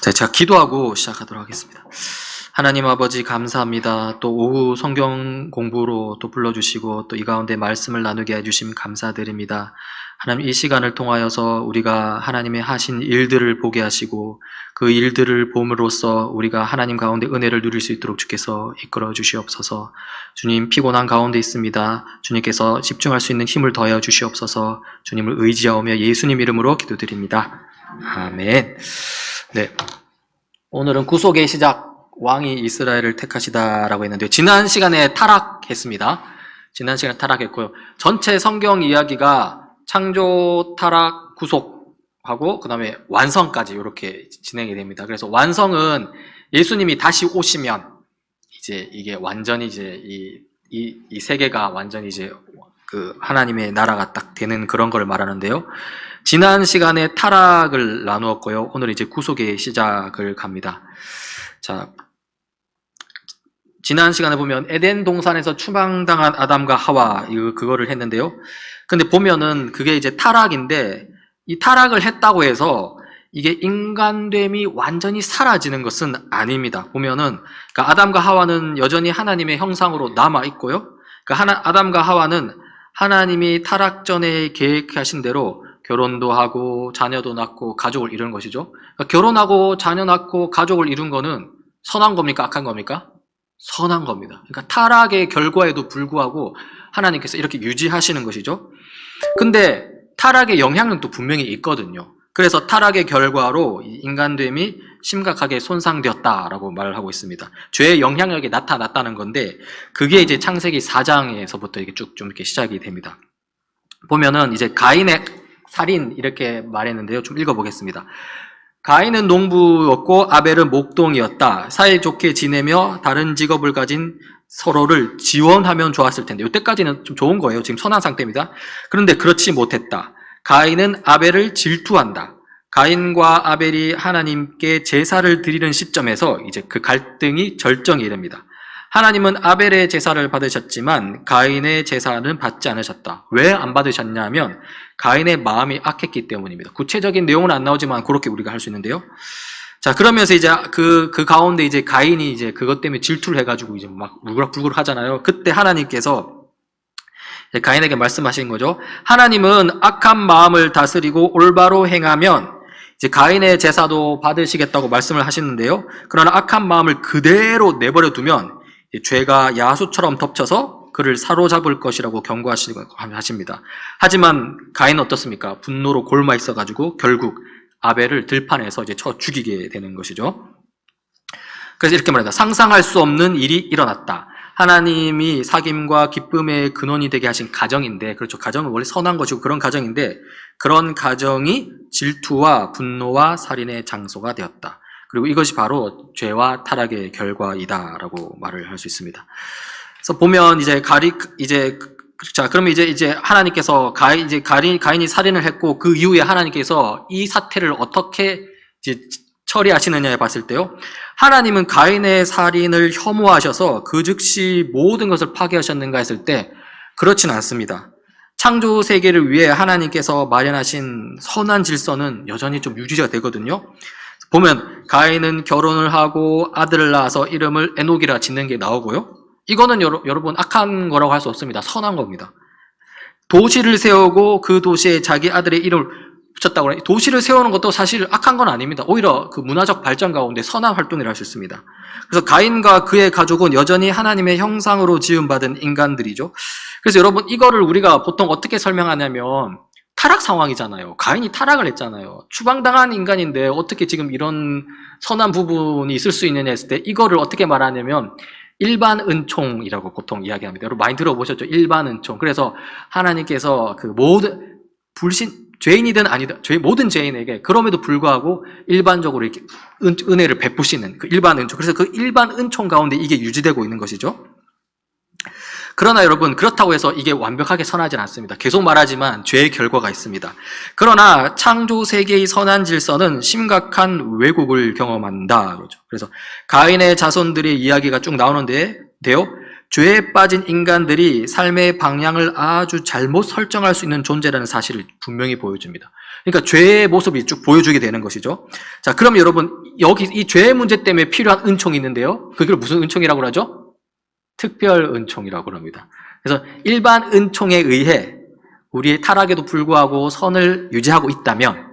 네, 제가 기도하고 시작하도록 하겠습니다. 하나님 아버지 감사합니다. 또 오후 성경 공부로 또 불러주시고 또 이 가운데 말씀을 나누게 해주심 감사드립니다. 하나님 이 시간을 통하여서 우리가 하나님의 하신 일들을 보게 하시고 그 일들을 봄으로써 우리가 하나님 가운데 은혜를 누릴 수 있도록 주께서 이끌어 주시옵소서. 주님 피곤한 가운데 있습니다. 주님께서 집중할 수 있는 힘을 더하여 주시옵소서. 주님을 의지하오며 예수님 이름으로 기도드립니다. 아멘. 네, 오늘은 구속의 시작, 왕이 이스라엘을 택하시다라고 했는데요. 지난 시간에 타락했습니다. 지난 시간에 타락했고요. 전체 성경 이야기가 창조, 타락, 구속하고 그 다음에 완성까지 이렇게 진행이 됩니다. 그래서 완성은 예수님이 다시 오시면 이제 이게 완전히 이제 이 세계가 완전히 이제 그 하나님의 나라가 딱 되는 그런 걸 말하는데요. 지난 시간에 타락을 나누었고요. 오늘 이제 구속의 시작을 갑니다. 자, 지난 시간에 보면 에덴 동산에서 추방당한 아담과 하와 그거를 했는데요. 근데 보면은 그게 이제 타락인데 이 타락을 했다고 해서 이게 인간됨이 완전히 사라지는 것은 아닙니다. 보면은 그러니까 아담과 하와는 여전히 하나님의 형상으로 남아 있고요. 그러니까 아담과 하와는 하나님이 타락 전에 계획하신 대로 결혼도 하고 자녀도 낳고 가족을 이룬 것이죠. 그러니까 결혼하고 자녀 낳고 가족을 이룬 거는 선한 겁니까? 악한 겁니까? 선한 겁니다. 그러니까 타락의 결과에도 불구하고 하나님께서 이렇게 유지하시는 것이죠. 근데 타락의 영향은 또 분명히 있거든요. 그래서 타락의 결과로 인간됨이 심각하게 손상되었다라고 말을 하고 있습니다. 죄의 영향력이 나타났다는 건데 그게 이제 창세기 4장에서부터 이렇게 쭉 좀 이렇게 시작이 됩니다. 보면은 이제 가인의 살인 이렇게 말했는데요. 좀 읽어보겠습니다. 가인은 농부였고 아벨은 목동이었다. 사이좋게 지내며 다른 직업을 가진 서로를 지원하면 좋았을 텐데 이때까지는 좀 좋은 거예요. 지금 선한 상태입니다. 그런데 그렇지 못했다. 가인은 아벨을 질투한다. 가인과 아벨이 하나님께 제사를 드리는 시점에서 이제 그 갈등이 절정에 이릅니다. 하나님은 아벨의 제사를 받으셨지만 가인의 제사는 받지 않으셨다. 왜 안 받으셨냐면 가인의 마음이 악했기 때문입니다. 구체적인 내용은 안 나오지만 그렇게 우리가 할 수 있는데요. 자, 그러면서 이제 그 가운데 이제 가인이 이제 그것 때문에 질투를 해가지고 이제 막 울그락불그락 하잖아요. 그때 하나님께서 가인에게 말씀하신 거죠. 하나님은 악한 마음을 다스리고 올바로 행하면 이제 가인의 제사도 받으시겠다고 말씀을 하시는데요. 그러나 악한 마음을 그대로 내버려 두면 죄가 야수처럼 덮쳐서 그를 사로잡을 것이라고 경고하십니다. 하지만 가인은 어떻습니까? 분노로 골마 있어가지고 결국 아벨을 들판에서 이제 쳐 죽이게 되는 것이죠. 그래서 이렇게 말합니다. 상상할 수 없는 일이 일어났다. 하나님이 사귐과 기쁨의 근원이 되게 하신 가정인데, 그렇죠. 가정은 원래 선한 것이고 그런 가정인데, 그런 가정이 질투와 분노와 살인의 장소가 되었다. 그리고 이것이 바로 죄와 타락의 결과이다라고 말을 할 수 있습니다. 그래서 보면 자, 그러면 이제 하나님께서 가인이 살인을 했고 그 이후에 하나님께서 이 사태를 어떻게 이제 처리하시느냐에 봤을 때요. 하나님은 가인의 살인을 혐오하셔서 그 즉시 모든 것을 파괴하셨는가 했을 때 그렇진 않습니다. 창조 세계를 위해 하나님께서 마련하신 선한 질서는 여전히 좀 유지가 되거든요. 보면 가인은 결혼을 하고 아들을 낳아서 이름을 에녹이라 짓는 게 나오고요. 이거는 여러분 악한 거라고 할 수 없습니다. 선한 겁니다. 도시를 세우고 그 도시에 자기 아들의 이름을 붙였다고 해요. 도시를 세우는 것도 사실 악한 건 아닙니다. 오히려 그 문화적 발전 가운데 선한 활동이라 할 수 있습니다. 그래서 가인과 그의 가족은 여전히 하나님의 형상으로 지음받은 인간들이죠. 그래서 여러분 이거를 우리가 보통 어떻게 설명하냐면 타락 상황이잖아요. 가인이 타락을 했잖아요. 추방당한 인간인데 어떻게 지금 이런 선한 부분이 있을 수 있느냐 했을 때 이거를 어떻게 말하냐면 일반 은총이라고 보통 이야기합니다. 여러분 많이 들어보셨죠? 일반 은총. 그래서 하나님께서 그 모든 죄인이든 아니든 모든 죄인에게 그럼에도 불구하고 일반적으로 이렇게 은혜를 베푸시는 그 일반 은총. 그래서 그 일반 은총 가운데 이게 유지되고 있는 것이죠. 그러나 여러분 그렇다고 해서 이게 완벽하게 선하진 않습니다. 계속 말하지만 죄의 결과가 있습니다. 그러나 창조 세계의 선한 질서는 심각한 왜곡을 경험한다. 그렇죠. 그래서 가인의 자손들의 이야기가 쭉 나오는데요. 죄에 빠진 인간들이 삶의 방향을 아주 잘못 설정할 수 있는 존재라는 사실을 분명히 보여줍니다. 그러니까 죄의 모습이 쭉 보여주게 되는 것이죠. 자, 그럼 여러분, 여기 이 죄의 문제 때문에 필요한 은총이 있는데요. 그걸 무슨 은총이라고 하죠? 특별 은총이라고 합니다. 그래서 일반 은총에 의해 우리의 타락에도 불구하고 선을 유지하고 있다면,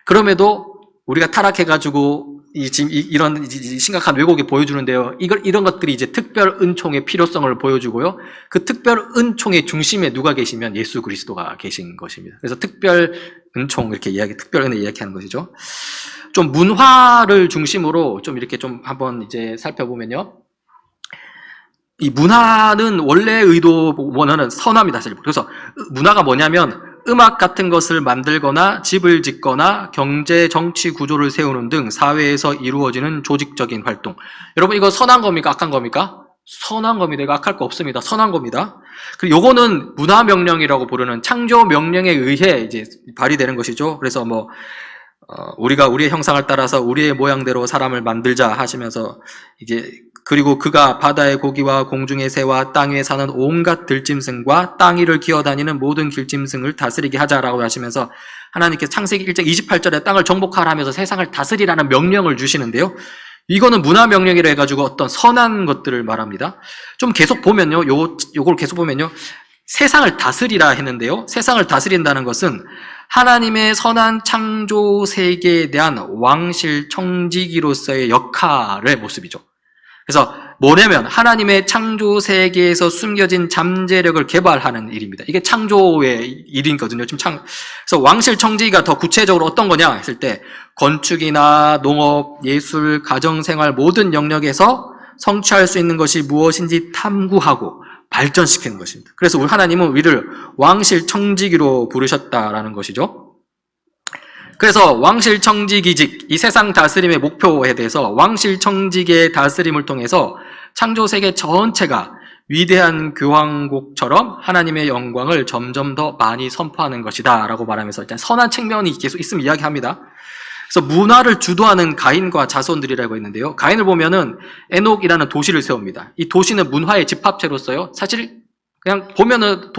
그럼에도 우리가 타락해가지고 이런 심각한 왜곡이 보여주는데요. 이런 것들이 이제 특별 은총의 필요성을 보여주고요. 그 특별 은총의 중심에 누가 계시면 예수 그리스도가 계신 것입니다. 그래서 특별 은총 특별 은혜 이야기하는 것이죠. 좀 문화를 중심으로 좀 이렇게 좀 한번 이제 살펴보면요. 이 문화는 원래 원어는 선함이다. 그래서 문화가 뭐냐면 음악 같은 것을 만들거나 집을 짓거나 경제, 정치 구조를 세우는 등 사회에서 이루어지는 조직적인 활동. 여러분, 이거 선한 겁니까? 악한 겁니까? 선한 겁니다. 이거 악할 거 없습니다. 선한 겁니다. 그리고 요거는 문화 명령이라고 부르는 창조 명령에 의해 이제 발휘되는 것이죠. 그래서 우리가 우리의 형상을 따라서 우리의 모양대로 사람을 만들자 하시면서 이제 그리고 그가 바다의 고기와 공중의 새와 땅 위에 사는 온갖 들짐승과 땅 위를 기어다니는 모든 길짐승을 다스리게 하자라고 하시면서 하나님께서 창세기 1장 28절에 땅을 정복하라 하면서 세상을 다스리라는 명령을 주시는데요. 이거는 문화 명령이라 해가지고 어떤 선한 것들을 말합니다. 좀 계속 보면요. 요걸 계속 보면요. 세상을 다스리라 했는데요. 세상을 다스린다는 것은 하나님의 선한 창조 세계에 대한 왕실 청지기로서의 역할의 모습이죠. 그래서 뭐냐면 하나님의 창조 세계에서 숨겨진 잠재력을 개발하는 일입니다. 이게 창조의 일이거든요. 그래서 왕실 청지기가 더 구체적으로 어떤 거냐 했을 때 건축이나 농업, 예술, 가정생활 모든 영역에서 성취할 수 있는 것이 무엇인지 탐구하고 발전시키는 것입니다. 그래서 우리 하나님은 우리를 왕실 청지기로 부르셨다라는 것이죠. 그래서 왕실 청지기직, 이 세상 다스림의 목표에 대해서 왕실 청지기의 다스림을 통해서 창조 세계 전체가 위대한 교황국처럼 하나님의 영광을 점점 더 많이 선포하는 것이다 라고 말하면서 일단 선한 측면이 계속 있으면 이야기합니다. 그래서 문화를 주도하는 가인과 자손들이라고 했는데요. 가인을 보면은 에녹이라는 도시를 세웁니다. 이 도시는 문화의 집합체로서요. 사실 그냥 보면은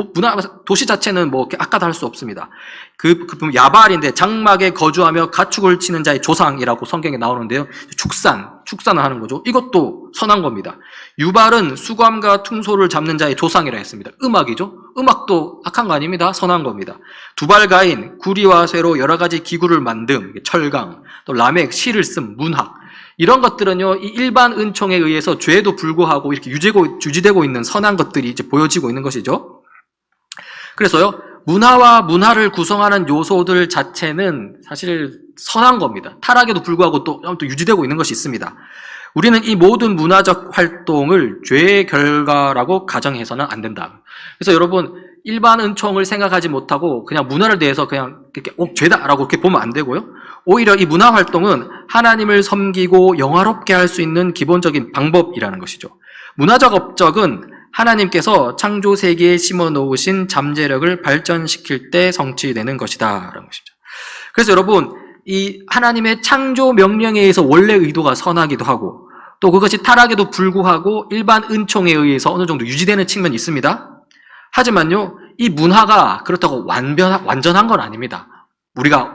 도시 자체는 뭐 악하다 할 수 없습니다. 그 야발인데 장막에 거주하며 가축을 치는 자의 조상이라고 성경에 나오는데요. 축산을 하는 거죠. 이것도 선한 겁니다. 유발은 수감과 퉁소를 잡는 자의 조상이라 했습니다. 음악이죠. 음악도 악한 거 아닙니다. 선한 겁니다. 두발가인, 구리와 쇠로 여러 가지 기구를 만듦, 철강, 또 라멕, 시를 쓴 문학. 이런 것들은요, 이 일반 은총에 의해서 죄에도 불구하고 이렇게 유지되고 있는 선한 것들이 이제 보여지고 있는 것이죠. 그래서요, 문화와 문화를 구성하는 요소들 자체는 사실 선한 겁니다. 타락에도 불구하고 또 유지되고 있는 것이 있습니다. 우리는 이 모든 문화적 활동을 죄의 결과라고 가정해서는 안 된다. 그래서 여러분, 일반 은총을 생각하지 못하고 그냥 문화를 대해서 그냥 이렇게 죄다라고 이렇게 보면 안 되고요. 오히려 이 문화 활동은 하나님을 섬기고 영화롭게 할 수 있는 기본적인 방법이라는 것이죠. 문화적 업적은 하나님께서 창조 세계에 심어 놓으신 잠재력을 발전시킬 때 성취되는 것이다라는 것이죠. 그래서 여러분, 이 하나님의 창조 명령에 의해서 원래 의도가 선하기도 하고 또 그것이 타락에도 불구하고 일반 은총에 의해서 어느 정도 유지되는 측면이 있습니다. 하지만요, 이 문화가 그렇다고 완전한 건 아닙니다. 우리가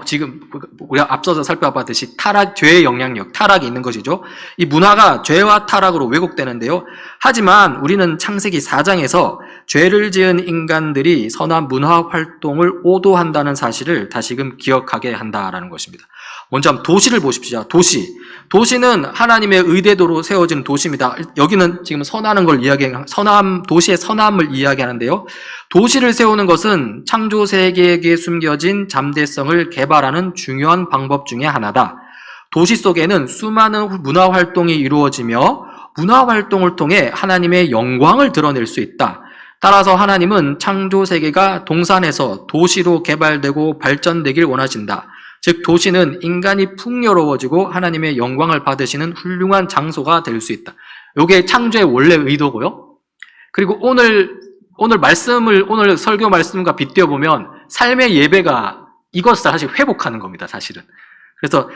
앞서서 살펴봤듯이 죄의 영향력, 타락이 있는 것이죠. 이 문화가 죄와 타락으로 왜곡되는데요. 하지만 우리는 창세기 4장에서 죄를 지은 인간들이 선한 문화 활동을 오도한다는 사실을 다시금 기억하게 한다라는 것입니다. 먼저 한번 도시를 보십시오. 도시는 하나님의 의대도로 세워진 도시입니다. 여기는 지금 도시의 선함을 이야기하는데요. 도시를 세우는 것은 창조 세계에 숨겨진 잠재성을 개발하는 중요한 방법 중에 하나다. 도시 속에는 수많은 문화 활동이 이루어지며 문화 활동을 통해 하나님의 영광을 드러낼 수 있다. 따라서 하나님은 창조 세계가 동산에서 도시로 개발되고 발전되길 원하신다. 즉 도시는 인간이 풍요로워지고 하나님의 영광을 받으시는 훌륭한 장소가 될 수 있다. 이게 창조의 원래 의도고요. 그리고 오늘 설교 말씀과 빗대어 보면 삶의 예배가 이것을 사실 회복하는 겁니다. 사실은. 그래서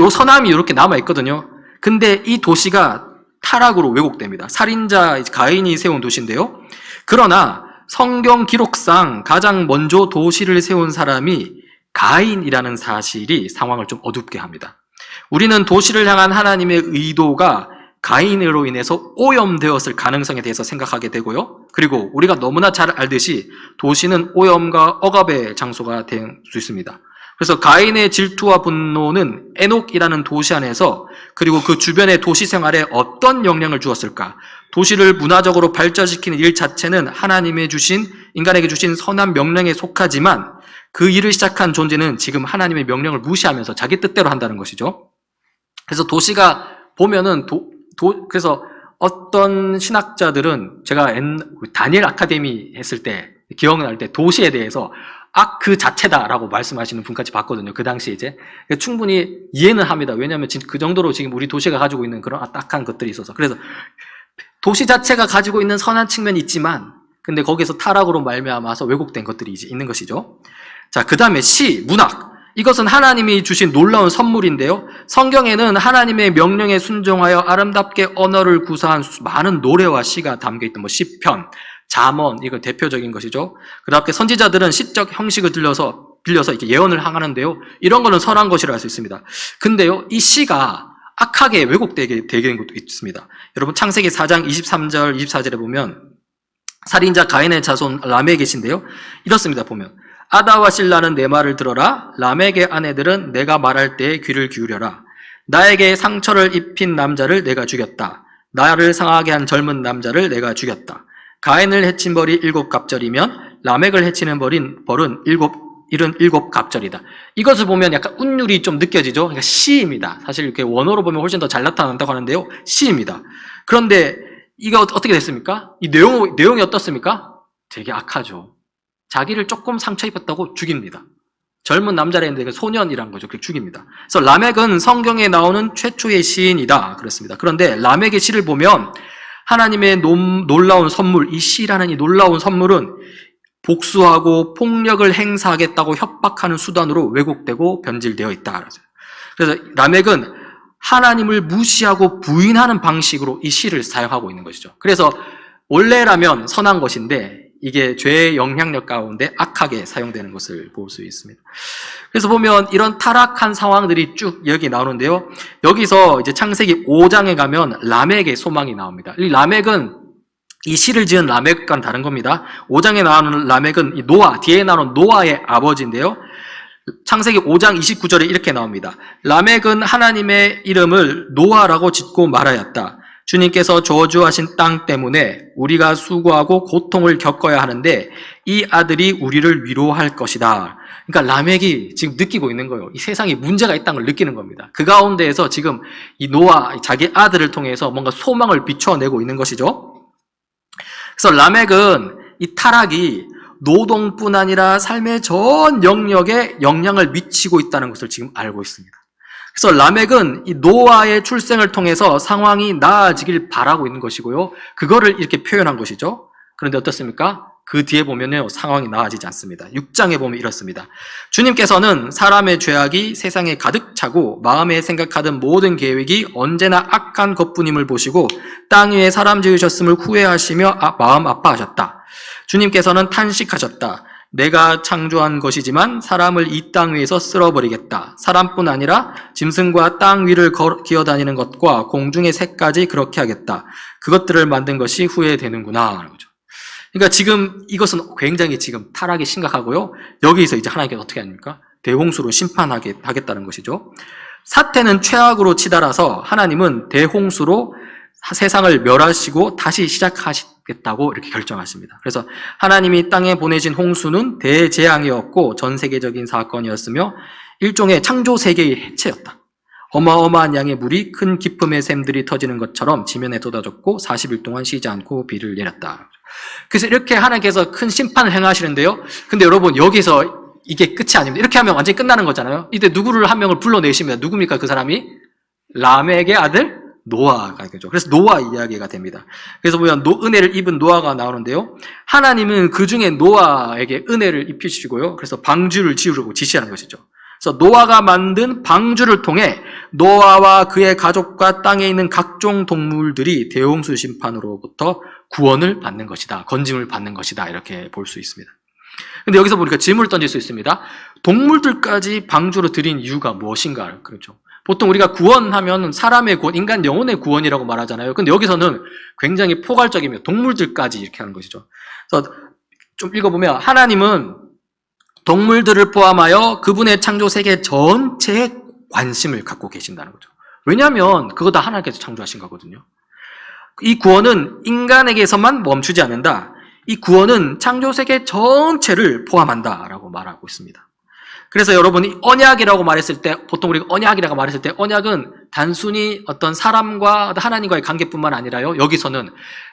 이 선함이 이렇게 남아 있거든요. 근데 이 도시가 타락으로 왜곡됩니다. 살인자 가인이 세운 도시인데요. 그러나 성경 기록상 가장 먼저 도시를 세운 사람이 가인이라는 사실이 상황을 좀 어둡게 합니다. 우리는 도시를 향한 하나님의 의도가 가인으로 인해서 오염되었을 가능성에 대해서 생각하게 되고요. 그리고 우리가 너무나 잘 알듯이 도시는 오염과 억압의 장소가 될 수 있습니다. 그래서 가인의 질투와 분노는 에녹이라는 도시 안에서 그리고 그 주변의 도시 생활에 어떤 영향을 주었을까? 도시를 문화적으로 발전시키는 일 자체는 하나님의 주신, 인간에게 주신 선한 명령에 속하지만 그 일을 시작한 존재는 지금 하나님의 명령을 무시하면서 자기 뜻대로 한다는 것이죠. 그래서 도시가 보면은 그래서 어떤 신학자들은 제가 다니엘 아카데미 했을 때 기억날 때 도시에 대해서 그 자체다라고 말씀하시는 분까지 봤거든요. 그 당시에 이제 충분히 이해는 합니다. 왜냐하면 그 정도로 지금 우리 도시가 가지고 있는 그런 악한 것들이 있어서. 그래서 도시 자체가 가지고 있는 선한 측면이 있지만 근데 거기서 타락으로 말미암아서 왜곡된 것들이 이제 있는 것이죠. 자, 그 다음에 시, 문학. 이것은 하나님이 주신 놀라운 선물인데요. 성경에는 하나님의 명령에 순종하여 아름답게 언어를 구사한 많은 노래와 시가 담겨있던 시편, 잠언, 이거 대표적인 것이죠. 그 다음에 선지자들은 시적 형식을 빌려서 이렇게 예언을 하는데요. 이런 거는 선한 것이라 할 수 있습니다. 근데요, 이 시가 악하게 왜곡되게 된 것도 있습니다. 여러분, 창세기 4장 23절, 24절에 보면 살인자 가인의 자손 라멕이 계신데요. 이렇습니다, 보면. 아다와 실라는 내 말을 들어라. 라멕의 아내들은 내가 말할 때에 귀를 기울여라. 나에게 상처를 입힌 남자를 내가 죽였다. 나를 상하게 한 젊은 남자를 내가 죽였다. 가인을 해친 벌이 7갑절이면 라멕을 해치는 벌은 77갑절이다. 이것을 보면 약간 운율이 좀 느껴지죠? 그러니까 시입니다. 사실 이렇게 원어로 보면 훨씬 더 잘 나타난다고 하는데요. 시입니다. 그런데 이거 어떻게 됐습니까? 이 내용이 어떻습니까? 되게 악하죠. 자기를 조금 상처 입었다고 죽입니다. 젊은 남자를 했는데 소년이란 거죠. 그렇게 죽입니다. 그래서 라멕은 성경에 나오는 최초의 시인이다. 그렇습니다. 그런데 라멕의 시를 보면 하나님의 놀라운 선물, 이 시라는 이 놀라운 선물은 복수하고 폭력을 행사하겠다고 협박하는 수단으로 왜곡되고 변질되어 있다. 그래서 라멕은 하나님을 무시하고 부인하는 방식으로 이 시를 사용하고 있는 것이죠. 그래서 원래라면 선한 것인데 이게 죄의 영향력 가운데 악하게 사용되는 것을 볼 수 있습니다. 그래서 보면 이런 타락한 상황들이 쭉 여기 나오는데요. 여기서 이제 창세기 5장에 가면 라멕의 소망이 나옵니다. 이 라멕은 이 시를 지은 라멕과는 다른 겁니다. 5장에 나오는 라멕은 이 뒤에 나오는 노아의 아버지인데요. 창세기 5장 29절에 이렇게 나옵니다. 라멕은 하나님의 이름을 노아라고 짓고 말하였다. 주님께서 저주하신 땅 때문에 우리가 수고하고 고통을 겪어야 하는데 이 아들이 우리를 위로할 것이다. 그러니까 라멕이 지금 느끼고 있는 거예요. 이 세상에 문제가 있다는 걸 느끼는 겁니다. 그 가운데에서 지금 이 노아, 자기 아들을 통해서 뭔가 소망을 비춰내고 있는 것이죠. 그래서 라멕은 이 타락이 노동뿐 아니라 삶의 전 영역에 영향을 미치고 있다는 것을 지금 알고 있습니다. 그래서 라멕은 이 노아의 출생을 통해서 상황이 나아지길 바라고 있는 것이고요. 그거를 이렇게 표현한 것이죠. 그런데 어떻습니까? 그 뒤에 보면요, 상황이 나아지지 않습니다. 6장에 보면 이렇습니다. 주님께서는 사람의 죄악이 세상에 가득 차고 마음에 생각하던 모든 계획이 언제나 악한 것뿐임을 보시고 땅 위에 사람 지으셨음을 후회하시며 마음 아파하셨다. 주님께서는 탄식하셨다. 내가 창조한 것이지만 사람을 이 땅 위에서 쓸어버리겠다. 사람뿐 아니라 짐승과 땅 위를 기어다니는 것과 공중의 새까지 그렇게 하겠다. 그것들을 만든 것이 후회되는구나. 그러니까 지금 이것은 굉장히 지금 타락이 심각하고요. 여기서 이제 하나님께서 어떻게 합니까? 대홍수로 심판하겠다는 것이죠. 사태는 최악으로 치달아서 하나님은 대홍수로 세상을 멸하시고 다시 시작하시겠다고 이렇게 결정하십니다. 그래서 하나님이 땅에 보내신 홍수는 대재앙이었고 전 세계적인 사건이었으며 일종의 창조 세계의 해체였다. 어마어마한 양의 물이 큰 기쁨의 샘들이 터지는 것처럼 지면에 쏟아졌고 40일 동안 쉬지 않고 비를 내렸다. 그래서 이렇게 하나님께서 큰 심판을 행하시는데요. 근데 여러분 여기서 이게 끝이 아닙니다. 이렇게 하면 완전히 끝나는 거잖아요. 이때 누구를 한 명을 불러내십니다. 누굽니까 그 사람이? 라멕의 아들 노아가 되죠. 그래서 노아 이야기가 됩니다. 그래서 보면 은혜를 입은 노아가 나오는데요. 하나님은 그 중에 노아에게 은혜를 입히시고요. 그래서 방주를 지으라고 지시하는 것이죠. 그래서 노아가 만든 방주를 통해 노아와 그의 가족과 땅에 있는 각종 동물들이 대홍수 심판으로부터 구원을 받는 것이다. 건짐을 받는 것이다. 이렇게 볼 수 있습니다. 근데 여기서 보니까 질문을 던질 수 있습니다. 동물들까지 방주로 들인 이유가 무엇인가? 그렇죠. 보통 우리가 구원하면 사람의 구원, 인간 영혼의 구원이라고 말하잖아요. 근데 여기서는 굉장히 포괄적이며 동물들까지 이렇게 하는 것이죠. 그래서 좀 읽어보면 하나님은 동물들을 포함하여 그분의 창조 세계 전체에 관심을 갖고 계신다는 거죠. 왜냐하면 그거 다 하나님께서 창조하신 거거든요. 이 구원은 인간에게서만 멈추지 않는다. 이 구원은 창조 세계 전체를 포함한다라고 말하고 있습니다. 그래서 여러분이 언약이라고 말했을 때, 보통 우리가 언약이라고 말했을 때, 언약은 단순히 어떤 사람과 하나님과의 관계뿐만 아니라요, 여기서는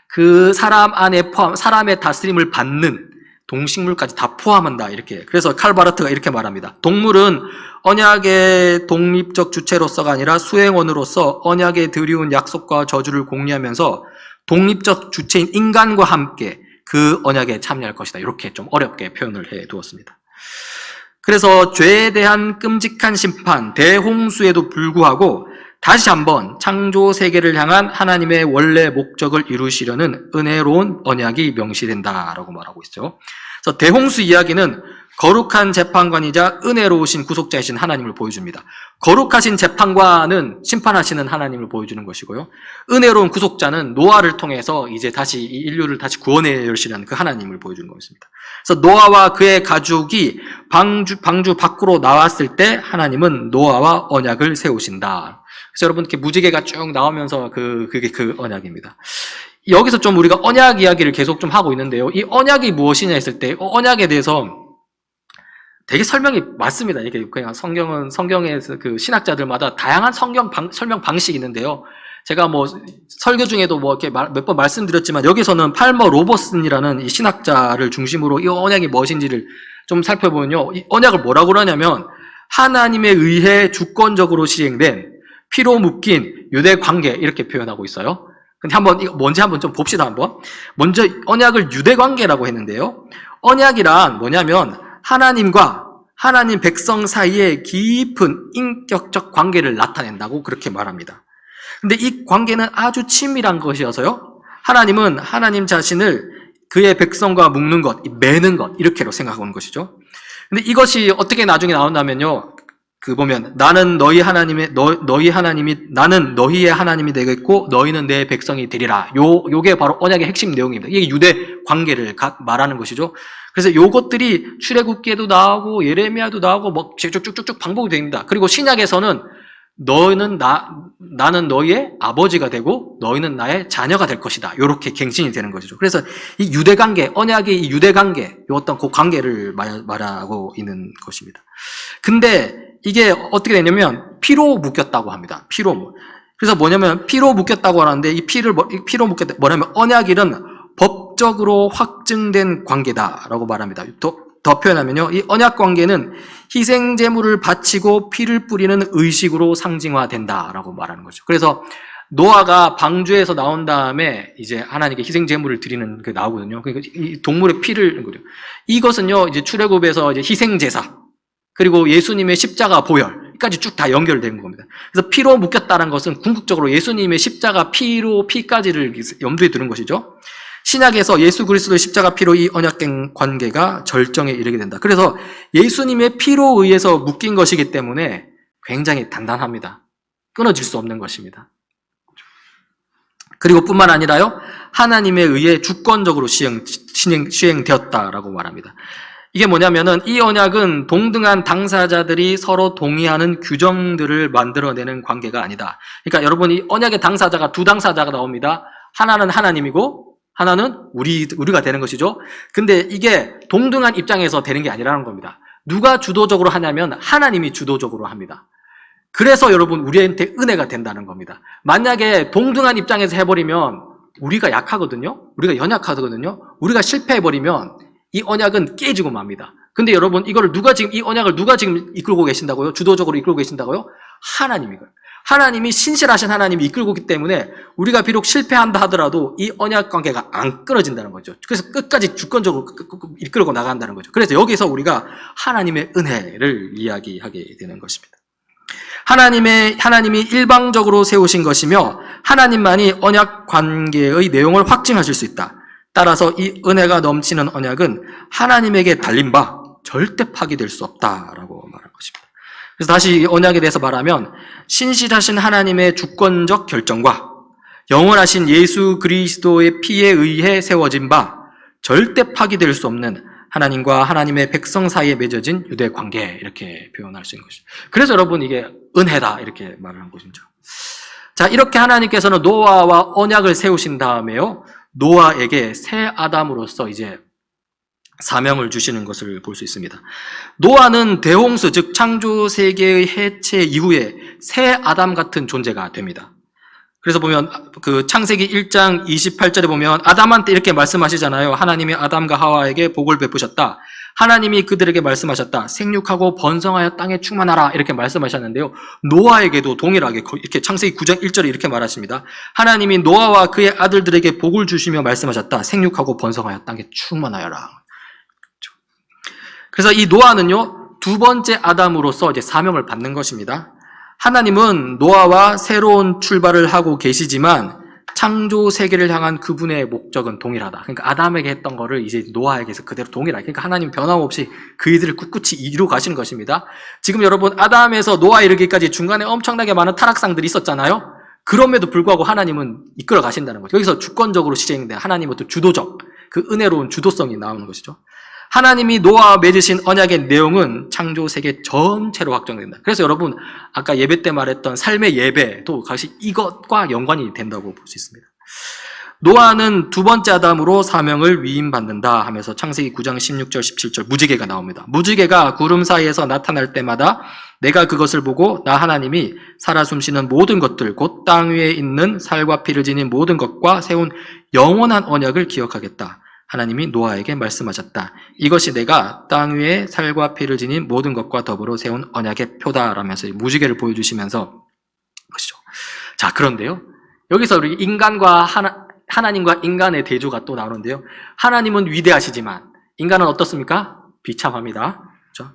그 사람 안에 사람의 다스림을 받는 동식물까지 다 포함한다, 이렇게. 그래서 칼바르트가 이렇게 말합니다. 동물은 언약의 독립적 주체로서가 아니라 수행원으로서 언약에 드리운 약속과 저주를 공유하면서 독립적 주체인 인간과 함께 그 언약에 참여할 것이다. 이렇게 좀 어렵게 표현을 해 두었습니다. 그래서 죄에 대한 끔찍한 심판, 대홍수에도 불구하고 다시 한번 창조 세계를 향한 하나님의 원래 목적을 이루시려는 은혜로운 언약이 명시된다라고 말하고 있죠. 그래서 대홍수 이야기는 거룩한 재판관이자 은혜로우신 구속자이신 하나님을 보여줍니다. 거룩하신 재판관은 심판하시는 하나님을 보여주는 것이고요. 은혜로운 구속자는 노아를 통해서 이제 다시 이 인류를 다시 구원해 열시는 그 하나님을 보여주는 것입니다. 그래서 노아와 그의 가족이 방주 밖으로 나왔을 때 하나님은 노아와 언약을 세우신다. 그래서 여러분 이렇게 무지개가 쭉 나오면서 그게 그 언약입니다. 여기서 좀 우리가 언약 이야기를 계속 좀 하고 있는데요. 이 언약이 무엇이냐 했을 때 언약에 대해서 되게 설명이 많습니다. 이게 그냥 성경에서 그 신학자들마다 다양한 설명 방식이 있는데요. 제가 뭐 설교 중에도 뭐 이렇게 몇 번 말씀드렸지만 여기서는 팔머 로버슨이라는 이 신학자를 중심으로 이 언약이 무엇인지를 좀 살펴보면요. 이 언약을 뭐라고 그러냐면 하나님에 의해 주권적으로 시행된 피로 묶인 유대 관계 이렇게 표현하고 있어요. 근데 이거 뭔지 한번 좀 봅시다 한번. 먼저 언약을 유대 관계라고 했는데요. 언약이란 뭐냐면 하나님과 하나님 백성 사이에 깊은 인격적 관계를 나타낸다고 그렇게 말합니다. 근데 이 관계는 아주 친밀한 것이어서요. 하나님은 하나님 자신을 그의 백성과 묶는 것, 매는 것 이렇게로 생각하는 것이죠. 근데 이것이 어떻게 나중에 나온다면요. 보면 나는 너희 하나님이 나는 너희의 하나님이 되겠고 너희는 내 백성이 되리라. 요게 바로 언약의 핵심 내용입니다. 이게 유대 관계를 말하는 것이죠. 그래서 요것들이 출애굽기에도 나오고 예레미야도 나오고 뭐 쭉쭉쭉쭉 반복이 됩니다. 그리고 신약에서는 나는 너희의 아버지가 되고 너희는 나의 자녀가 될 것이다. 이렇게 갱신이 되는 것이죠. 그래서 이 유대 관계, 언약의 이 유대 관계, 요 어떤 그 관계를 말하고 있는 것입니다. 근데 이게 어떻게 되냐면 피로 묶였다고 합니다. 그래서 뭐냐면 피로 묶였다고 하는데 이 피로 묶였다 뭐냐면 언약일은 법적으로 확증된 관계다라고 말합니다. 더 표현하면요, 이 언약 관계는 희생 제물을 바치고 피를 뿌리는 의식으로 상징화된다라고 말하는 거죠. 그래서 노아가 방주에서 나온 다음에 이제 하나님께 희생 제물을 드리는 게 나오거든요. 그러니까 이 동물의 피를 이것은요 이제 출애굽에서 이제 희생 제사 그리고 예수님의 십자가 보혈까지 쭉 다 연결된 겁니다. 그래서 피로 묶였다는 것은 궁극적으로 예수님의 십자가 피까지를 염두에 두는 것이죠. 신약에서 예수 그리스도의 십자가 피로 이 언약 관계가 절정에 이르게 된다. 그래서 예수님의 피로 의해서 묶인 것이기 때문에 굉장히 단단합니다. 끊어질 수 없는 것입니다. 그리고 뿐만 아니라요, 하나님에 의해 주권적으로 시행되었다라고 말합니다. 이게 뭐냐면은 이 언약은 동등한 당사자들이 서로 동의하는 규정들을 만들어내는 관계가 아니다. 그러니까 여러분 이 언약의 당사자가 두 당사자가 나옵니다. 하나는 하나님이고 하나는 우리가 되는 것이죠. 근데 이게 동등한 입장에서 되는 게 아니라는 겁니다. 누가 주도적으로 하냐면 하나님이 주도적으로 합니다. 그래서 여러분 우리한테 은혜가 된다는 겁니다. 만약에 동등한 입장에서 해버리면 우리가 약하거든요. 우리가 연약하거든요. 우리가 실패해버리면 이 언약은 깨지고 맙니다. 근데 여러분 이 언약을 누가 지금 이끌고 계신다고요? 주도적으로 이끌고 계신다고요? 하나님이고요. 하나님이 신실하신 하나님이 이끌고 있기 때문에 우리가 비록 실패한다 하더라도 이 언약 관계가 안 끊어진다는 거죠. 그래서 끝까지 주권적으로 이끌고 나간다는 거죠. 그래서 여기서 우리가 하나님의 은혜를 이야기하게 되는 것입니다. 하나님이 일방적으로 세우신 것이며 하나님만이 언약 관계의 내용을 확증하실 수 있다. 따라서 이 은혜가 넘치는 언약은 하나님에게 달린 바 절대 파기될 수 없다라고 말한 것입니다. 그래서 다시 언약에 대해서 말하면 신실하신 하나님의 주권적 결정과 영원하신 예수 그리스도의 피에 의해 세워진 바 절대 파기될 수 없는 하나님과 하나님의 백성 사이에 맺어진 유대 관계, 이렇게 표현할 수 있는 것이죠. 그래서 여러분 이게 은혜다 이렇게 말을 한 것이죠. 자, 이렇게 하나님께서는 노아와 언약을 세우신 다음에요, 노아에게 새 아담으로서 이제 사명을 주시는 것을 볼 수 있습니다. 노아는 대홍수, 즉 창조 세계의 해체 이후에 새 아담 같은 존재가 됩니다. 그래서 보면 그 창세기 1장 28절에 보면 아담한테 이렇게 말씀하시잖아요. 하나님이 아담과 하와에게 복을 베푸셨다. 하나님이 그들에게 말씀하셨다. 생육하고 번성하여 땅에 충만하라. 이렇게 말씀하셨는데요. 노아에게도 동일하게 이렇게 창세기 9장 1절에 이렇게 말하십니다. 하나님이 노아와 그의 아들들에게 복을 주시며 말씀하셨다. 생육하고 번성하여 땅에 충만하여라. 그래서 이 노아는요, 두 번째 아담으로서 이제 사명을 받는 것입니다. 하나님은 노아와 새로운 출발을 하고 계시지만 창조 세계를 향한 그분의 목적은 동일하다. 그러니까 아담에게 했던 거를 이제 노아에게서 그대로 동일하게. 그러니까 하나님 변함없이 그 일들을 꿋꿋이 이루어 가시는 것입니다. 지금 여러분 아담에서 노아 이르기까지 중간에 엄청나게 많은 타락상들이 있었잖아요. 그럼에도 불구하고 하나님은 이끌어 가신다는 거죠. 여기서 주권적으로 시행된 하나님의 어떤 주도적, 그 은혜로운 주도성이 나오는 것이죠. 하나님이 노아와 맺으신 언약의 내용은 창조 세계 전체로 확정된다. 그래서 여러분 아까 예배 때 말했던 삶의 예배도 같이 이것과 연관이 된다고 볼 수 있습니다. 노아는 두 번째 아담으로 사명을 위임받는다 하면서 창세기 9장 16절 17절 무지개가 나옵니다. 무지개가 구름 사이에서 나타날 때마다 내가 그것을 보고 나 하나님이 살아 숨쉬는 모든 것들 곧 땅 위에 있는 살과 피를 지닌 모든 것과 세운 영원한 언약을 기억하겠다. 하나님이 노아에게 말씀하셨다. 이것이 내가 땅 위에 살과 피를 지닌 모든 것과 더불어 세운 언약의 표다라면서 무지개를 보여주시면서 것이죠. 자, 그런데요, 여기서 우리 인간과 하나님과 인간의 대조가 또 나오는데요. 하나님은 위대하시지만 인간은 어떻습니까? 비참합니다. 그렇죠?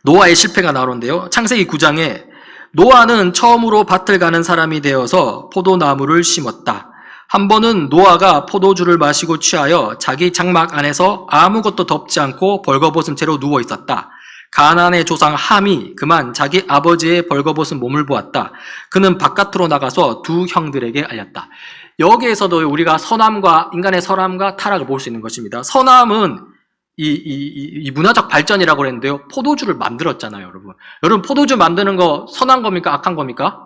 노아의 실패가 나오는데요. 창세기 9장에 노아는 처음으로 밭을 가는 사람이 되어서 포도나무를 심었다. 한 번은 노아가 포도주를 마시고 취하여 자기 장막 안에서 아무것도 덮지 않고 벌거벗은 채로 누워 있었다. 가나안의 조상 함이 그만 자기 아버지의 벌거벗은 몸을 보았다. 그는 바깥으로 나가서 두 형들에게 알렸다. 여기에서도 우리가 선함과 인간의 선함과 타락을 볼 수 있는 것입니다. 선함은 이 문화적 발전이라고 그랬는데요. 포도주를 만들었잖아요, 여러분. 여러분 포도주 만드는 거 선한 겁니까? 악한 겁니까?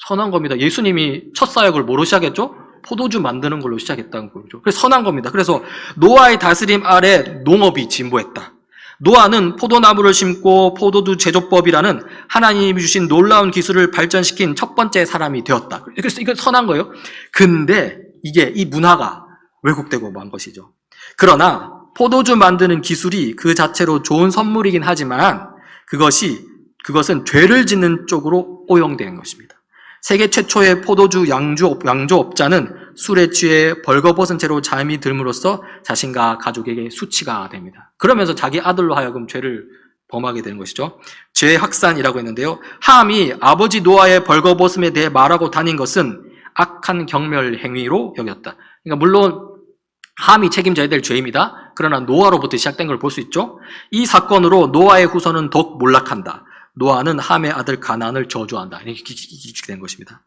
선한 겁니다. 예수님이 첫 사역을 뭐로 시작했죠? 포도주 만드는 걸로 시작했다는 거죠. 그래서 선한 겁니다. 그래서 노아의 다스림 아래 농업이 진보했다. 노아는 포도나무를 심고 포도주 제조법이라는 하나님이 주신 놀라운 기술을 발전시킨 첫 번째 사람이 되었다. 그래서 이건 선한 거예요. 근데 이게 이 문화가 왜곡되고 만 것이죠. 그러나 포도주 만드는 기술이 그 자체로 좋은 선물이긴 하지만 그것은 죄를 짓는 쪽으로 오용된 것입니다. 세계 최초의 포도주 양조업자는 술에 취해 벌거벗은 채로 잠이 들므로써 자신과 가족에게 수치가 됩니다. 그러면서 자기 아들로 하여금 죄를 범하게 되는 것이죠. 죄의 확산이라고 했는데요. 함이 아버지 노아의 벌거벗음에 대해 말하고 다닌 것은 악한 경멸 행위로 여겼다. 그러니까 물론 함이 책임져야 될 죄입니다. 그러나 노아로부터 시작된 걸 볼 수 있죠. 이 사건으로 노아의 후손은 더욱 몰락한다. 노아는 함의 아들 가나안을 저주한다. 이렇게 된 것입니다.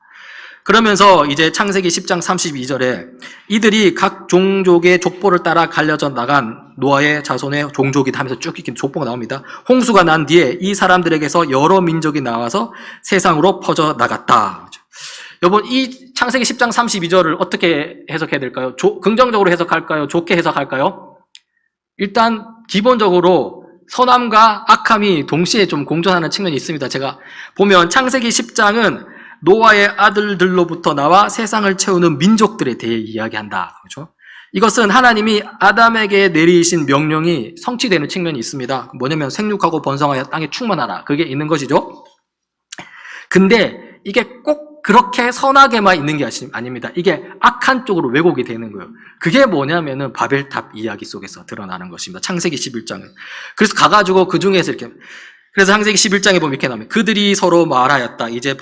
그러면서 이제 창세기 10장 32절에 이들이 각 종족의 족보를 따라 갈려져 나간 노아의 자손의 종족이다 하면서 쭉 이렇게 족보가 나옵니다. 홍수가 난 뒤에 이 사람들에게서 여러 민족이 나와서 세상으로 퍼져 나갔다. 여러분, 이 창세기 10장 32절을 어떻게 해석해야 될까요? 긍정적으로 해석할까요? 좋게 해석할까요? 일단 기본적으로 선함과 악함이 동시에 좀 공존하는 측면이 있습니다. 제가 보면 창세기 10장은 노아의 아들들로부터 나와 세상을 채우는 민족들에 대해 이야기한다. 그렇죠? 이것은 하나님이 아담에게 내리신 명령이 성취되는 측면이 있습니다. 뭐냐면 생육하고 번성하여 땅에 충만하라. 그게 있는 것이죠. 근데 이게 꼭 그렇게 선하게만 있는 게 아닙니다. 이게 악한 쪽으로 왜곡이 되는 거예요. 그게 뭐냐면은 바벨탑 이야기 속에서 드러나는 것입니다. 창세기 11장은. 그래서 가가지고 그 중에서 이렇게, 그래서 창세기 11장에 보면 이렇게 나오면 그들이 서로 말하였다. 이제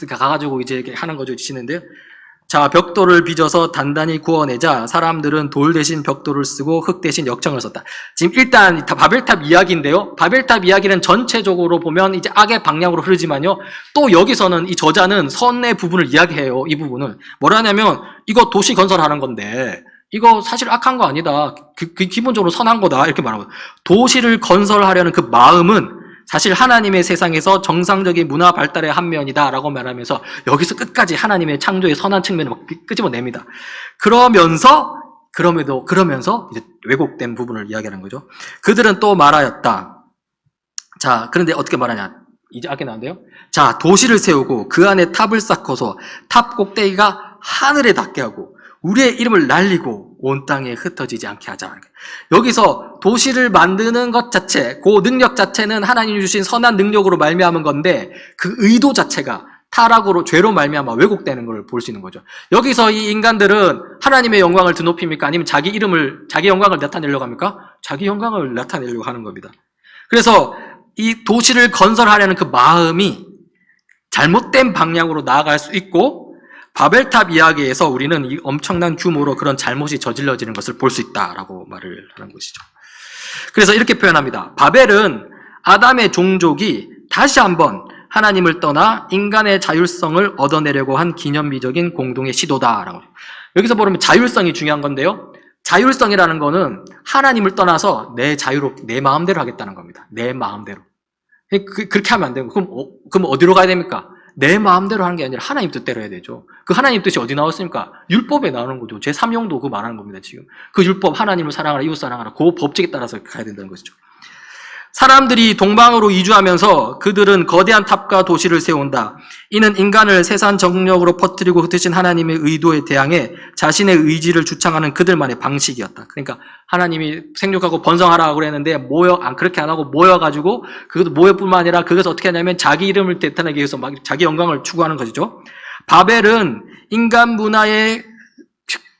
가가지고 이제 이렇게 하는 거죠. 지시는데요. 자, 벽돌을 빚어서 단단히 구워내자 사람들은 돌 대신 벽돌을 쓰고 흙 대신 역청을 썼다. 지금 일단 바벨탑 이야기인데요. 바벨탑 이야기는 전체적으로 보면 이제 악의 방향으로 흐르지만요. 또 여기서는 이 저자는 선의 부분을 이야기해요. 이 부분은 뭐라냐면 이거 도시 건설하는 건데 이거 사실 악한 거 아니다. 기본적으로 선한 거다. 이렇게 말하고 도시를 건설하려는 그 마음은 사실 하나님의 세상에서 정상적인 문화 발달의 한 면이다라고 말하면서 여기서 끝까지 하나님의 창조의 선한 측면을 막 끄집어냅니다. 그러면서 이제 왜곡된 부분을 이야기하는 거죠. 그들은 또 말하였다. 자, 그런데 어떻게 말하냐? 이제 앞에 나왔는데요. 자, 도시를 세우고 그 안에 탑을 쌓고서 탑 꼭대기가 하늘에 닿게 하고 우리의 이름을 날리고 온 땅에 흩어지지 않게 하자. 여기서 도시를 만드는 것 자체, 그 능력 자체는 하나님이 주신 선한 능력으로 말미암은 건데 그 의도 자체가 타락으로 죄로 말미암아 왜곡되는 걸 볼 수 있는 거죠. 여기서 이 인간들은 하나님의 영광을 드높입니까? 아니면 자기 영광을 나타내려고 합니까? 자기 영광을 나타내려고 하는 겁니다. 그래서 이 도시를 건설하려는 그 마음이 잘못된 방향으로 나아갈 수 있고 바벨탑 이야기에서 우리는 이 엄청난 규모로 그런 잘못이 저질러지는 것을 볼 수 있다라고 말을 하는 것이죠. 그래서 이렇게 표현합니다. 바벨은 아담의 종족이 다시 한번 하나님을 떠나 인간의 자율성을 얻어내려고 한 기념비적인 공동의 시도다라고. 여기서 보면 자율성이 중요한 건데요. 자율성이라는 거는 하나님을 떠나서 내 마음대로 하겠다는 겁니다. 내 마음대로. 그렇게 하면 안 되고 그럼 어디로 가야 됩니까? 내 마음대로 하는 게 아니라 하나님 뜻대로 해야 되죠. 그 하나님 뜻이 어디 나왔습니까? 율법에 나오는 거죠. 제3용도 그거 말하는 겁니다, 지금. 그 율법, 하나님을 사랑하라, 이웃 사랑하라, 그 법칙에 따라서 가야 된다는 것이죠. 사람들이 동방으로 이주하면서 그들은 거대한 탑과 도시를 세운다. 이는 인간을 세상 정력으로 퍼뜨리고 흩으신 하나님의 의도에 대항해 자신의 의지를 주창하는 그들만의 방식이었다. 그러니까 하나님이 생육하고 번성하라고 그랬는데 그렇게 안 하고 모여가지고 그것도 모여뿐만 아니라 그것을 어떻게 하냐면 자기 이름을 대탄하기 위해서 막 자기 영광을 추구하는 것이죠. 바벨은 인간 문화의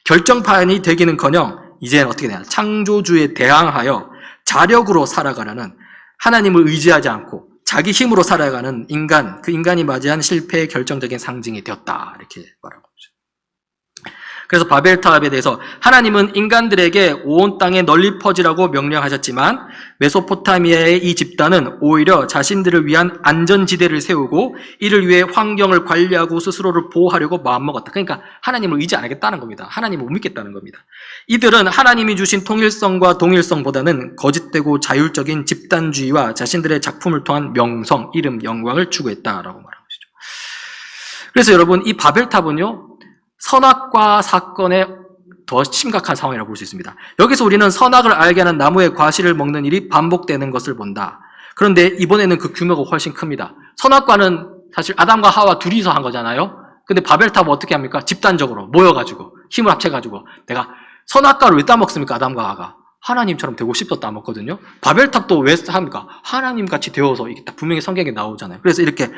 결정판이 되기는커녕 이제는 어떻게 되냐? 창조주에 대항하여 자력으로 살아가려는 하나님을 의지하지 않고 자기 힘으로 살아가는 인간, 그 인간이 맞이한 실패의 결정적인 상징이 되었다. 이렇게 말하고 있죠. 그래서 바벨탑에 대해서 하나님은 인간들에게 온 땅에 널리 퍼지라고 명령하셨지만 메소포타미아의 이 집단은 오히려 자신들을 위한 안전지대를 세우고 이를 위해 환경을 관리하고 스스로를 보호하려고 마음먹었다. 그러니까 하나님을 의지 안 하겠다는 겁니다. 하나님을 못 믿겠다는 겁니다. 이들은 하나님이 주신 통일성과 동일성보다는 거짓되고 자율적인 집단주의와 자신들의 작품을 통한 명성, 이름, 영광을 추구했다라고 말하는 것이죠. 그래서 여러분, 이 바벨탑은요, 선악과 사건의 더 심각한 상황이라고 볼 수 있습니다. 여기서 우리는 선악을 알게 하는 나무의 과실을 먹는 일이 반복되는 것을 본다. 그런데 이번에는 그 규모가 훨씬 큽니다. 선악과는 사실 아담과 하와 둘이서 한 거잖아요. 근데 바벨탑은 어떻게 합니까? 집단적으로 모여가지고 힘을 합쳐가지고 내가 선악과를 왜 따먹습니까? 아담과 하와가 하나님처럼 되고 싶어서 따먹거든요. 바벨탑도 왜 합니까? 하나님같이 되어서 이게 딱 분명히 성경에 나오잖아요. 그래서 이렇게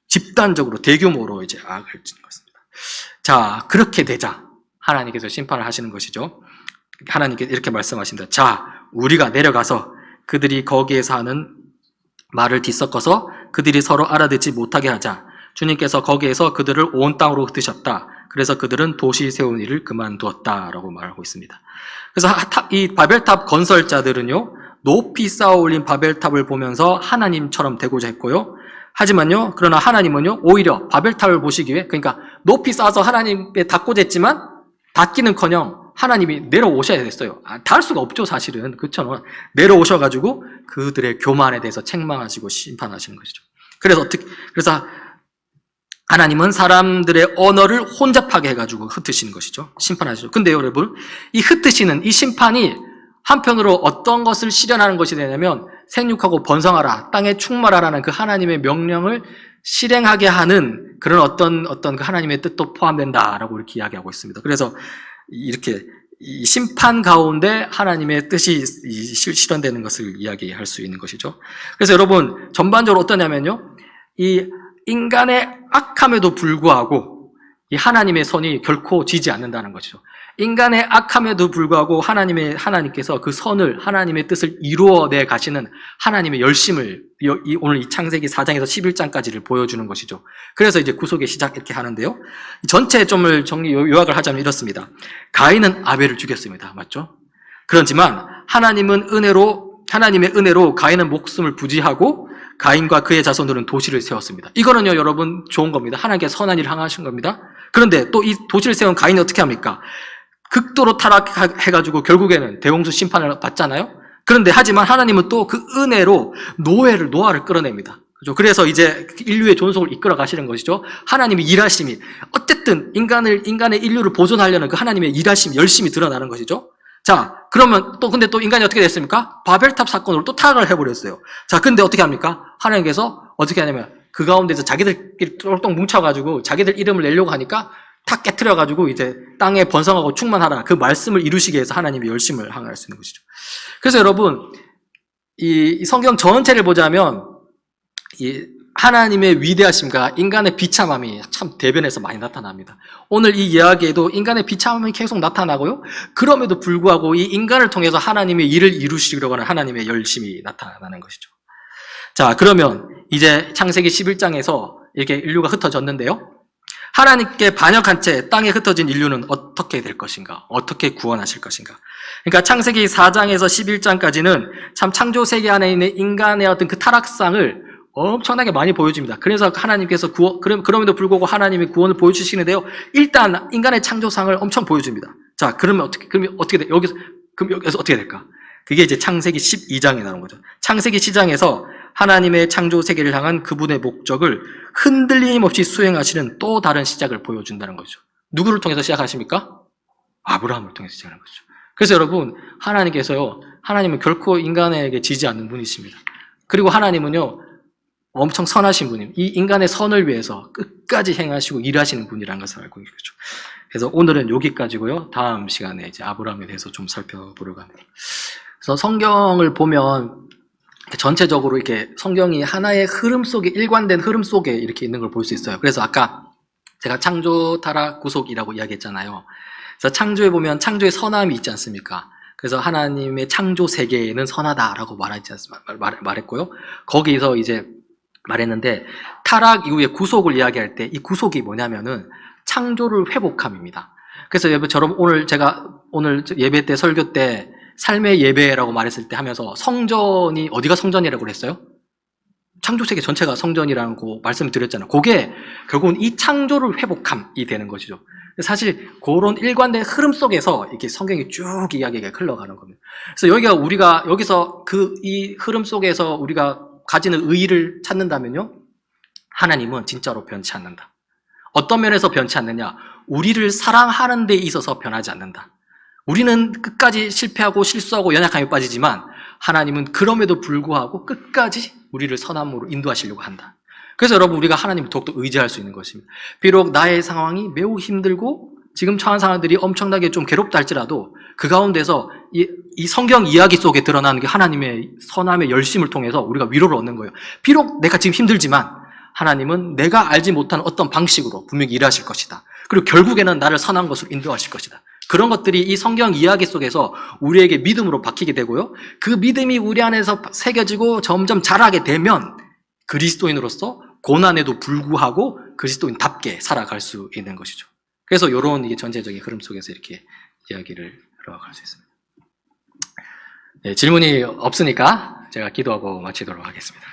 집단적으로 대규모로 이제 악을 짓는 것입니다. 자, 그렇게 되자 하나님께서 심판을 하시는 것이죠. 하나님께서 이렇게 말씀하신다. 자, 우리가 내려가서 그들이 거기에서 하는 말을 뒤섞어서 그들이 서로 알아듣지 못하게 하자. 주님께서 거기에서 그들을 온 땅으로 흩으셨다. 그래서 그들은 도시 세운 일을 그만두었다라고 말하고 있습니다. 그래서 이 바벨탑 건설자들은요, 높이 쌓아 올린 바벨탑을 보면서 하나님처럼 되고자 했고요. 하지만요, 그러나 하나님은요, 오히려 바벨탑을 보시기 위해, 그러니까 높이 쌓아서 하나님께 닿고자 했지만 닿기는커녕 하나님이 내려오셔야 됐어요. 닿을 수가 없죠, 사실은. 그렇죠? 내려오셔가지고 그들의 교만에 대해서 책망하시고 심판하시는 것이죠. 그래서 하나님은 사람들의 언어를 혼잡하게 해가지고 흩으시는 것이죠. 심판하시죠. 근데 여러분, 이 흩으시는 이 심판이 한편으로 어떤 것을 실현하는 것이 되냐면 생육하고 번성하라, 땅에 충만하라는 그 하나님의 명령을 실행하게 하는 그런 어떤 그 하나님의 뜻도 포함된다라고 이렇게 이야기하고 있습니다. 그래서 이렇게 이 심판 가운데 하나님의 뜻이 실현되는 것을 이야기할 수 있는 것이죠. 그래서 여러분, 전반적으로 어떠냐면요, 이 인간의 악함에도 불구하고 이 하나님의 선이 결코 지지 않는다는 것이죠. 인간의 악함에도 불구하고 하나님께서 그 선을, 하나님의 뜻을 이루어내 가시는 하나님의 열심을 오늘 이 창세기 4장에서 11장까지를 보여주는 것이죠. 그래서 이제 구속의 시작 이렇게 하는데요. 전체 점을 요약을 하자면 이렇습니다. 가인은 아벨을 죽였습니다. 맞죠? 그렇지만 하나님의 은혜로 가인은 목숨을 부지하고 가인과 그의 자손들은 도시를 세웠습니다. 이거는요, 여러분, 좋은 겁니다. 하나님께서 선한 일을 행하신 겁니다. 그런데 또 이 도시를 세운 가인이 어떻게 합니까? 극도로 타락해가지고 결국에는 대홍수 심판을 받잖아요? 그런데 하지만 하나님은 또 그 은혜로 노아를 끌어냅니다. 그죠? 그래서 이제 인류의 존속을 이끌어 가시는 것이죠. 하나님의 일하심이, 어쨌든 인간의 인류를 보존하려는 그 하나님의 일하심이 열심히 드러나는 것이죠. 자, 그러면 근데 또 인간이 어떻게 됐습니까? 바벨탑 사건으로 또 타락을 해버렸어요. 자, 근데 어떻게 합니까? 하나님께서 어떻게 하냐면 그 가운데서 자기들끼리 똘똘 뭉쳐가지고 자기들 이름을 내려고 하니까 탁 깨트려가지고 이제 땅에 번성하고 충만하라. 그 말씀을 이루시기 위해서 하나님이 열심을 항할 수 있는 것이죠. 그래서 여러분, 이 성경 전체를 보자면 이 하나님의 위대하심과 인간의 비참함이 참 대변해서 많이 나타납니다. 오늘 이 이야기에도 인간의 비참함이 계속 나타나고요. 그럼에도 불구하고 이 인간을 통해서 하나님의 일을 이루시려고 하는 하나님의 열심이 나타나는 것이죠. 자, 그러면 이제 창세기 11장에서 이렇게 인류가 흩어졌는데요. 하나님께 반역한 채 땅에 흩어진 인류는 어떻게 될 것인가? 어떻게 구원하실 것인가? 그러니까 창세기 4장에서 11장까지는 참 창조 세계 안에 있는 인간의 어떤 그 타락상을 엄청나게 많이 보여줍니다. 그래서 하나님께서 그럼에도 불구하고 하나님이 구원을 보여주시는데요. 일단 인간의 창조상을 엄청 보여줍니다. 자, 그러면 어떻게 돼? 여기서 어떻게 될까? 그게 이제 창세기 12장에 나오는 거죠. 창세기 10장에서 하나님의 창조 세계를 향한 그분의 목적을 흔들림 없이 수행하시는 또 다른 시작을 보여준다는 거죠. 누구를 통해서 시작하십니까? 아브라함을 통해서 시작하는 거죠. 그래서 여러분, 하나님은 결코 인간에게 지지 않는 분이십니다. 그리고 하나님은요, 엄청 선하신 분입니다. 이 인간의 선을 위해서 끝까지 행하시고 일하시는 분이라는 것을 알고 있겠죠. 그래서 오늘은 여기까지고요. 다음 시간에 이제 아브라함에 대해서 좀 살펴보려고 합니다. 그래서 성경을 보면 전체적으로 이렇게 성경이 하나의 흐름 속에, 일관된 흐름 속에 이렇게 있는 걸 볼 수 있어요. 그래서 아까 제가 창조, 타락, 구속이라고 이야기했잖아요. 그래서 창조에 보면 창조의 선함이 있지 않습니까? 그래서 하나님의 창조 세계는 선하다라고 말했고요. 거기서 이제 말했는데, 타락 이후에 구속을 이야기할 때 이 구속이 뭐냐면은 창조를 회복함입니다. 그래서 여러분, 오늘 예배 때, 설교 때 삶의 예배라고 말했을 때 하면서 성전이 어디가 성전이라고 그랬어요? 창조세계 전체가 성전이라고 말씀을 드렸잖아요. 그게 결국은 이 창조를 회복함이 되는 것이죠. 사실 그런 일관된 흐름 속에서 이렇게 성경이 쭉 이야기가 흘러가는 겁니다. 그래서 여기서 이 흐름 속에서 우리가 가지는 의의를 찾는다면요, 하나님은 진짜로 변치 않는다. 어떤 면에서 변치 않느냐? 우리를 사랑하는 데 있어서 변하지 않는다. 우리는 끝까지 실패하고 실수하고 연약함에 빠지지만 하나님은 그럼에도 불구하고 끝까지 우리를 선함으로 인도하시려고 한다. 그래서 여러분, 우리가 하나님을 더욱더 의지할 수 있는 것입니다. 비록 나의 상황이 매우 힘들고 지금 처한 상황들이 엄청나게 좀 괴롭다 할지라도 그 가운데서 이 성경 이야기 속에 드러나는 게 하나님의 선함의 열심을 통해서 우리가 위로를 얻는 거예요. 비록 내가 지금 힘들지만 하나님은 내가 알지 못하는 어떤 방식으로 분명히 일하실 것이다. 그리고 결국에는 나를 선한 것으로 인도하실 것이다. 그런 것들이 이 성경 이야기 속에서 우리에게 믿음으로 박히게 되고요. 그 믿음이 우리 안에서 새겨지고 점점 자라게 되면 그리스도인으로서 고난에도 불구하고 그리스도인답게 살아갈 수 있는 것이죠. 그래서 이런 전체적인 흐름 속에서 이렇게 이야기를 흘러갈 수 있습니다. 네, 질문이 없으니까 제가 기도하고 마치도록 하겠습니다.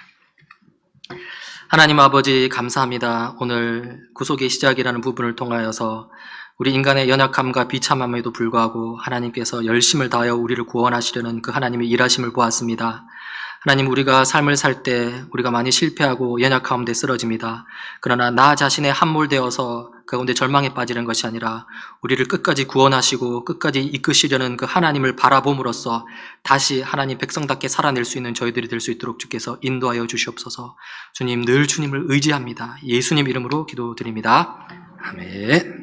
하나님 아버지, 감사합니다. 오늘 구속의 시작이라는 부분을 통하여서 우리 인간의 연약함과 비참함에도 불구하고 하나님께서 열심을 다하여 우리를 구원하시려는 그 하나님의 일하심을 보았습니다. 하나님, 우리가 삶을 살 때 우리가 많이 실패하고 연약함 가운데 쓰러집니다. 그러나 나 자신에 함몰되어서 그 가운데 절망에 빠지는 것이 아니라 우리를 끝까지 구원하시고 끝까지 이끄시려는 그 하나님을 바라봄으로써 다시 하나님 백성답게 살아낼 수 있는 저희들이 될 수 있도록 주께서 인도하여 주시옵소서. 주님, 늘 주님을 의지합니다. 예수님 이름으로 기도드립니다. 아멘.